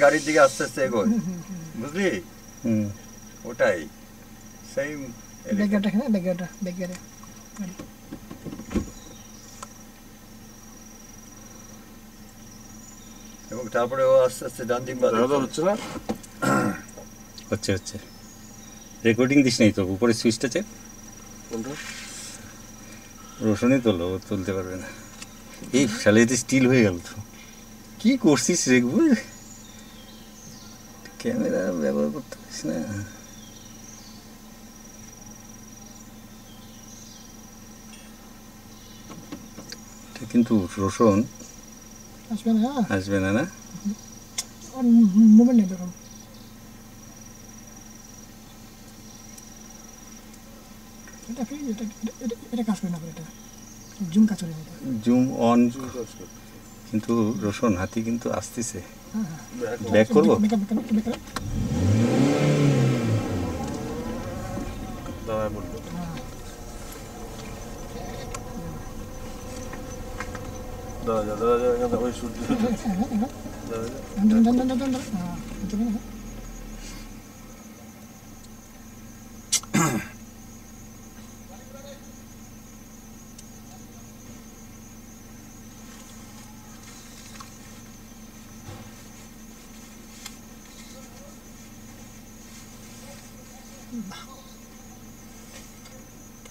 গাড়ির দিকে আস্তে আস্তে এগোয়, বুঝলি? ওটাই সেম। এবং তারপরে ও আস্তে আস্তে ডান দিক হচ্ছে না, হচ্ছে হচ্ছে। রেকর্ডিং দিস নেই তো, উপরে সুইচটা চেক। রোশনই তোলো, ও তুলতে পারবে না। এই শালে এতে স্টিল হয়ে গেল তো, কি করছিস রেখবো? ক্যামেরা ব্যবহার করতে পারিস না। কিন্তু রোশন আসবে না, না মুভমেন্ট নেই তখন। এটা কাজ করে না, এটা জুম কাজ করে না, জুম অন। কিন্তু রোশন হাতি কিন্তু আসতেছে, ব্যাক করবো। ওই সূর্য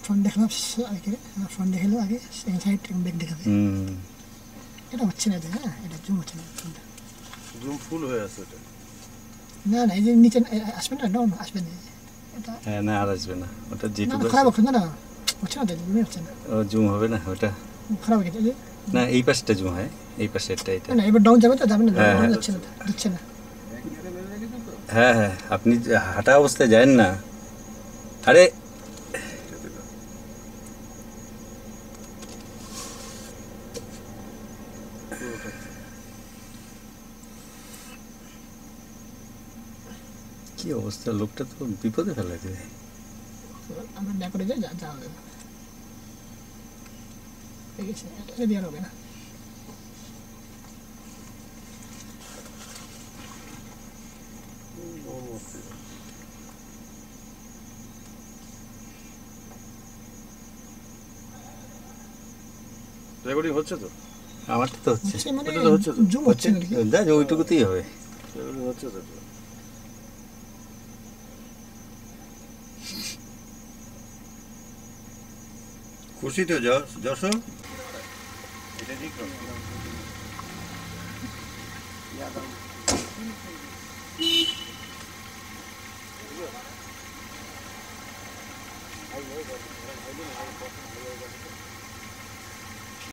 ফ্রন্ট দেখালাম আগে, ফ্রন্ট দেখালো আগে, সাইড ব্যাক দেখাবে। এটা হচ্ছে না, হ্যাঁ এটা জুম হচ্ছে না, জুম ফুল হয়ে আছে এটা। না না, এই যে নিচে আসবে না, ডাউন আসবে না এটা। হ্যাঁ না, আর আসবে না ওটা, যেটুকু খারাপ হচ্ছে না, হচ্ছে না, জুমই হচ্ছে না। ও জুম হবে না ওটা, খারাপ হয়ে গেছে না এই পাশটা জুম হয়, এই পাশে এটা এটা। না, এবার ডাউন যাবে তো, যাবে না, ডাউন যাচ্ছে না, দিচ্ছে না। হ্যাঁ হ্যাঁ, আপনি হাঁটা অবস্থায় যান না। আরে কি অবস্থা, লোকটা তো বিপদে ফেলা দেবে। আমরা ব্যাক করে যাই, যা হবে ঠিক আছে, এটা দিয়ে হবে না। রেকর্ডিং হচ্ছে তো? আমারটা তো হচ্ছে, মানে হচ্ছে তো, জুম হচ্ছে না, দেখ ওইটুকুতেই হবে। রেকর্ডিং হচ্ছে তো। খুশি তো যশো? এটা ঠিক না?